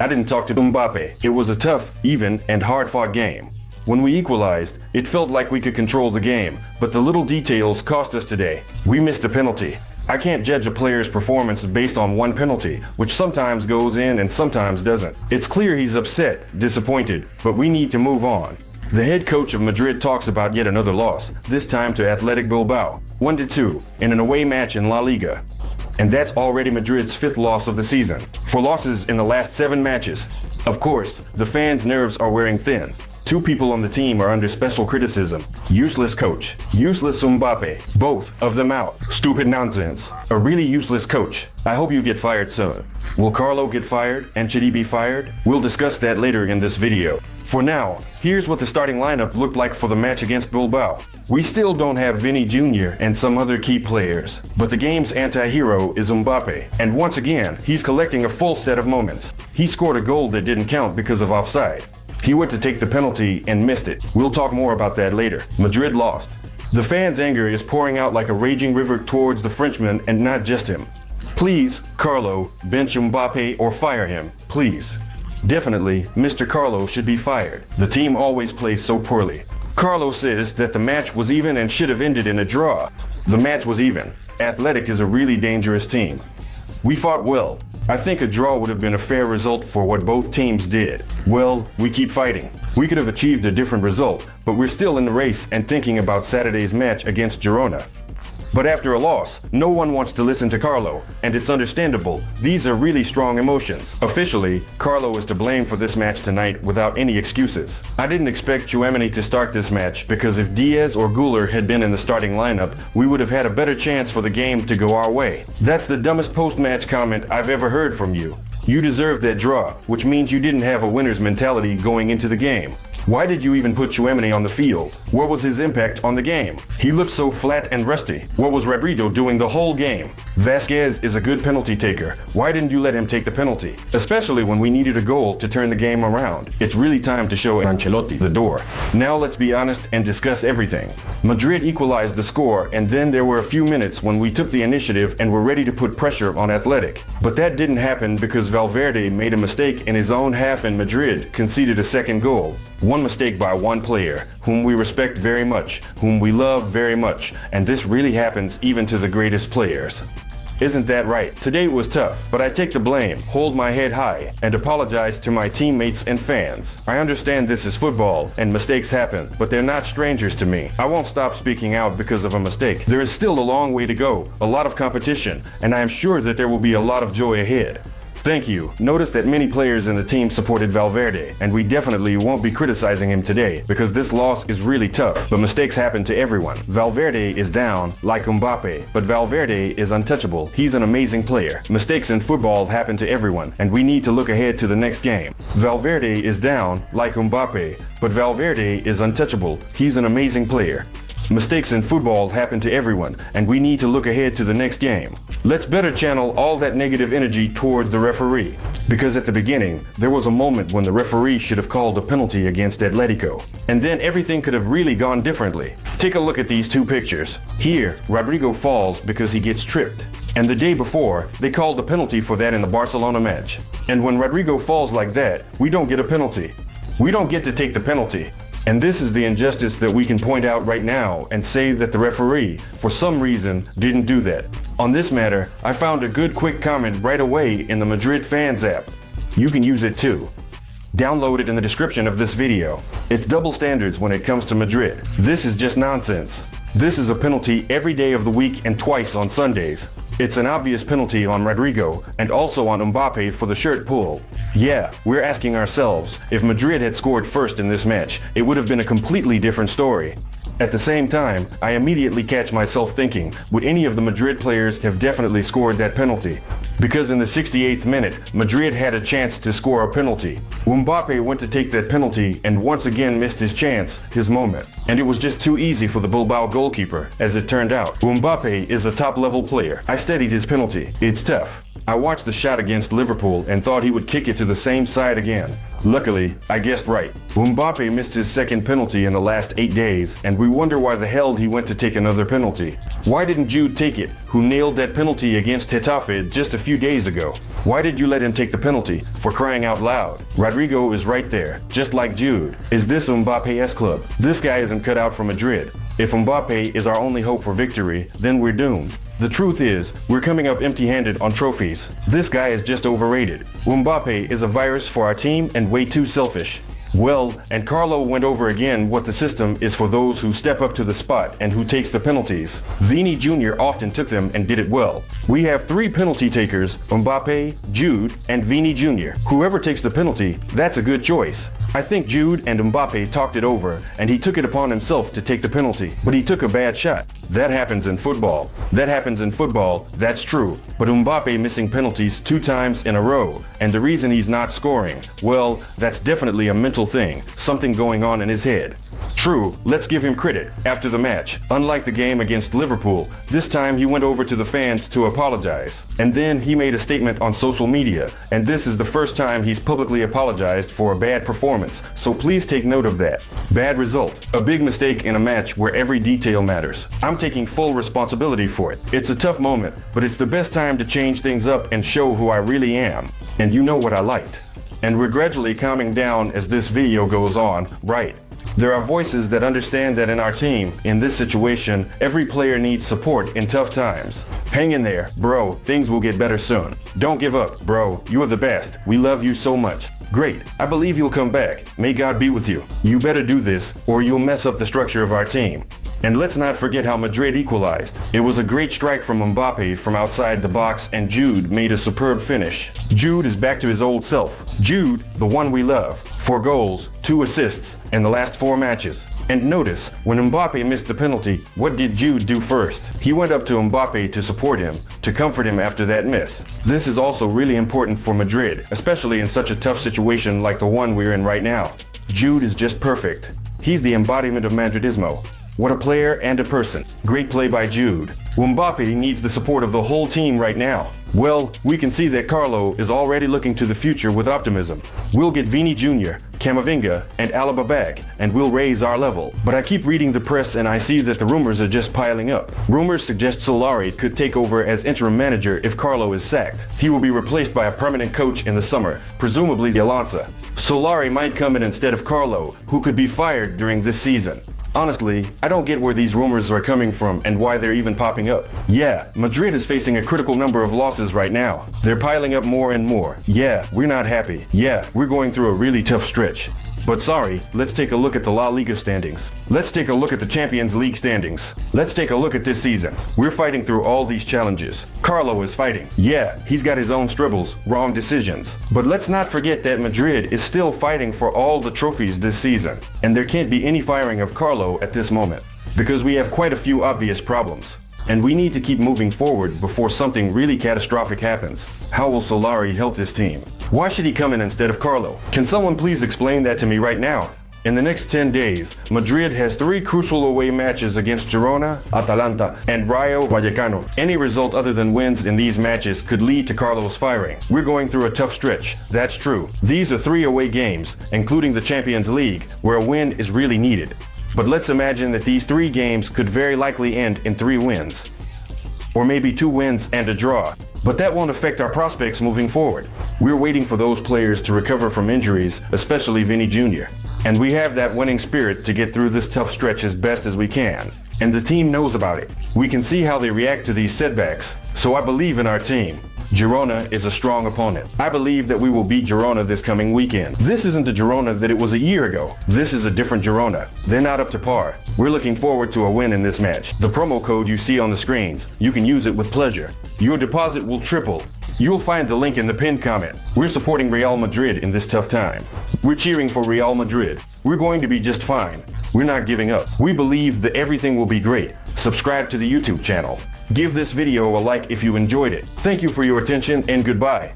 I didn't talk to Mbappe. It was a tough, even, and hard-fought game. When we equalized, it felt like we could control the game, but the little details cost us today. We missed a penalty. I can't judge a player's performance based on one penalty, which sometimes goes in and sometimes doesn't. It's clear he's upset, disappointed, but we need to move on. The head coach of Madrid talks about yet another loss, this time to Athletic Bilbao, 1-2, in an away match in La Liga. And that's already Madrid's 5th loss of the season, 4 losses in the last 7 matches. Of course, the fans' nerves are wearing thin. 2 people on the team are under special criticism. Useless coach, useless Mbappe, both of them out. Stupid nonsense. A really useless coach. I hope you get fired soon. Will Carlo get fired, and should he be fired? We'll discuss that later in this video. For now, here's what the starting lineup looked like for the match against Bilbao. We still don't have Vinny Jr. and some other key players, but the game's anti-hero is Mbappe, and once again, he's collecting a full set of moments. He scored a goal that didn't count because of offside. He went to take the penalty and missed it. We'll talk more about that later. Madrid lost. The fans' anger is pouring out like a raging river towards the Frenchman, and not just him. Please, Carlo, bench Mbappe or fire him, please. Definitely, Mr. Carlo should be fired. The team always plays so poorly. Carlo says that the match was even and should have ended in a draw. The match was even. Athletic is a really dangerous team. We fought well. I think a draw would have been a fair result for what both teams did. Well, we keep fighting. We could have achieved a different result, but we're still in the race and thinking about Saturday's match against Girona. But after a loss, no one wants to listen to Carlo, and it's understandable. These are really strong emotions. Officially, Carlo is to blame for this match tonight without any excuses. I didn't expect Tchouaméni to start this match because if Diaz or Güler had been in the starting lineup, we would have had a better chance for the game to go our way. That's the dumbest post-match comment I've ever heard from you. You deserved that draw, which means you didn't have a winner's mentality going into the game. Why did you even put Tchouaméni on the field? What was his impact on the game? He looked so flat and rusty. What was Rodrygo doing the whole game? Vasquez is a good penalty taker. Why didn't you let him take the penalty? Especially when we needed a goal to turn the game around. It's really time to show Ancelotti the door. Now let's be honest and discuss everything. Madrid equalized the score, and then there were a few minutes when we took the initiative and were ready to put pressure on Athletic. But that didn't happen because Valverde made a mistake in his own half and Madrid conceded a second goal. One mistake by one player, whom we respect very much, whom we love very much, and this really happens even to the greatest players. Isn't that right? Today was tough, but I take the blame, hold my head high, and apologize to my teammates and fans. I understand this is football, and mistakes happen, but they're not strangers to me. I won't stop speaking out because of a mistake. There is still a long way to go, a lot of competition, and I am sure that there will be a lot of joy ahead. Thank you. Notice that many players in the team supported Valverde, and we definitely won't be criticizing him today because this loss is really tough, but mistakes happen to everyone. Valverde is down, like Mbappe, but Valverde is untouchable. He's an amazing player. Mistakes in football happen to everyone, and we need to look ahead to the next game. Valverde is down, like Mbappe, but Valverde is untouchable. He's an amazing player. Mistakes in football happen to everyone, and we need to look ahead to the next game. Let's better channel all that negative energy towards the referee, because at the beginning, there was a moment when the referee should have called a penalty against Atletico, and then everything could have really gone differently. Take a look at these 2 pictures. Here, Rodrygo falls because he gets tripped, and the day before, they called a penalty for that in the Barcelona match. And when Rodrygo falls like that, we don't get a penalty. We don't get to take the penalty. And this is the injustice that we can point out right now and say that the referee, for some reason, didn't do that. On this matter, I found a good quick comment right away in the Madrid fans app. You can use it too. Download it in the description of this video. It's double standards when it comes to Madrid. This is just nonsense. This is a penalty every day of the week and twice on Sundays. It's an obvious penalty on Rodrygo and also on Mbappe for the shirt pull. Yeah, we're asking ourselves, if Madrid had scored first in this match, it would have been a completely different story. At the same time, I immediately catch myself thinking, would any of the Madrid players have definitely scored that penalty? Because in the 68th minute, Madrid had a chance to score a penalty. Mbappe went to take that penalty and once again missed his chance, his moment. And it was just too easy for the Bilbao goalkeeper, as it turned out. Mbappe is a top-level player. I studied his penalty. It's tough. I watched the shot against Liverpool and thought he would kick it to the same side again. Luckily, I guessed right. Mbappe missed his second penalty in the last 8 days, and we wonder why the hell he went to take another penalty. Why didn't Jude take it, who nailed that penalty against Getafe just a few days ago? Why did you let him take the penalty, for crying out loud? Rodrygo is right there, just like Jude. Is this Mbappe's club? This guy isn't cut out for Madrid. If Mbappe is our only hope for victory, then we're doomed. The truth is, we're coming up empty-handed on trophies. This guy is just overrated. Mbappe is a virus for our team and way too selfish. Well, and Carlo went over again what the system is for those who step up to the spot and who takes the penalties. Vini Jr. often took them and did it well. We have 3 penalty takers, Mbappe, Jude, and Vini Jr. Whoever takes the penalty, that's a good choice. I think Jude and Mbappe talked it over, and he took it upon himself to take the penalty, but he took a bad shot. That happens in football. That's true. But Mbappe missing penalties 2 times in a row, and the reason he's not scoring, well, that's definitely a mental thing, something going on in his head. True, let's give him credit. After the match, unlike the game against Liverpool, this time he went over to the fans to apologize. And then he made a statement on social media, and this is the first time he's publicly apologized for a bad performance, so please take note of that. Bad result, a big mistake in a match where every detail matters. I'm taking full responsibility for it. It's a tough moment, but it's the best time to change things up and show who I really am. And you know what I liked. And we're gradually calming down as this video goes on, right? There are voices that understand that in our team, in this situation, every player needs support in tough times. Hang in there, bro, things will get better soon. Don't give up, bro, you are the best. We love you so much. Great, I believe you'll come back. May God be with you. You better do this, or you'll mess up the structure of our team. And let's not forget how Madrid equalized. It was a great strike from Mbappe from outside the box, and Jude made a superb finish. Jude is back to his old self. Jude, the one we love. 4 goals, 2 assists, in the last 4 matches. And notice, when Mbappe missed the penalty, what did Jude do first? He went up to Mbappe to support him, to comfort him after that miss. This is also really important for Madrid, especially in such a tough situation like the one we're in right now. Jude is just perfect. He's the embodiment of Madridismo. What a player and a person. Great play by Jude. Mbappe needs the support of the whole team right now. Well, we can see that Carlo is already looking to the future with optimism. We'll get Vini Jr., Camavinga, and Alaba back, and we'll raise our level. But I keep reading the press and I see that the rumors are just piling up. Rumors suggest Solari could take over as interim manager if Carlo is sacked. He will be replaced by a permanent coach in the summer, presumably Alonso. Solari might come in instead of Carlo, who could be fired during this season. Honestly, I don't get where these rumors are coming from and why they're even popping up. Yeah, Madrid is facing a critical number of losses right now. They're piling up more and more. Yeah, we're not happy. Yeah, we're going through a really tough stretch. But sorry, let's take a look at the La Liga standings. Let's take a look at the Champions League standings. Let's take a look at this season. We're fighting through all these challenges. Carlo is fighting. Yeah, he's got his own stribbles, wrong decisions. But let's not forget that Madrid is still fighting for all the trophies this season. And there can't be any firing of Carlo at this moment, because we have quite a few obvious problems. And we need to keep moving forward before something really catastrophic happens. How will Solari help this team? Why should he come in instead of Carlo? Can someone please explain that to me right now? In the next 10 days, Madrid has 3 crucial away matches against Girona, Atalanta, and Rayo Vallecano. Any result other than wins in these matches could lead to Carlo's firing. We're going through a tough stretch, that's true. These are 3 away games, including the Champions League, where a win is really needed. But let's imagine that these 3 games could very likely end in 3 wins. Or maybe 2 wins and a draw. But that won't affect our prospects moving forward. We're waiting for those players to recover from injuries, especially Vini Jr. And we have that winning spirit to get through this tough stretch as best as we can. And the team knows about it. We can see how they react to these setbacks. So I believe in our team. Girona is a strong opponent. I believe that we will beat Girona this coming weekend. This isn't the Girona that it was a year ago. This is a different Girona. They're not up to par. We're looking forward to a win in this match. The promo code you see on the screens, you can use it with pleasure. Your deposit will triple. You'll find the link in the pinned comment. We're supporting Real Madrid in this tough time. We're cheering for Real Madrid. We're going to be just fine. We're not giving up. We believe that everything will be great. Subscribe to the YouTube channel. Give this video a like if you enjoyed it. Thank you for your attention and goodbye.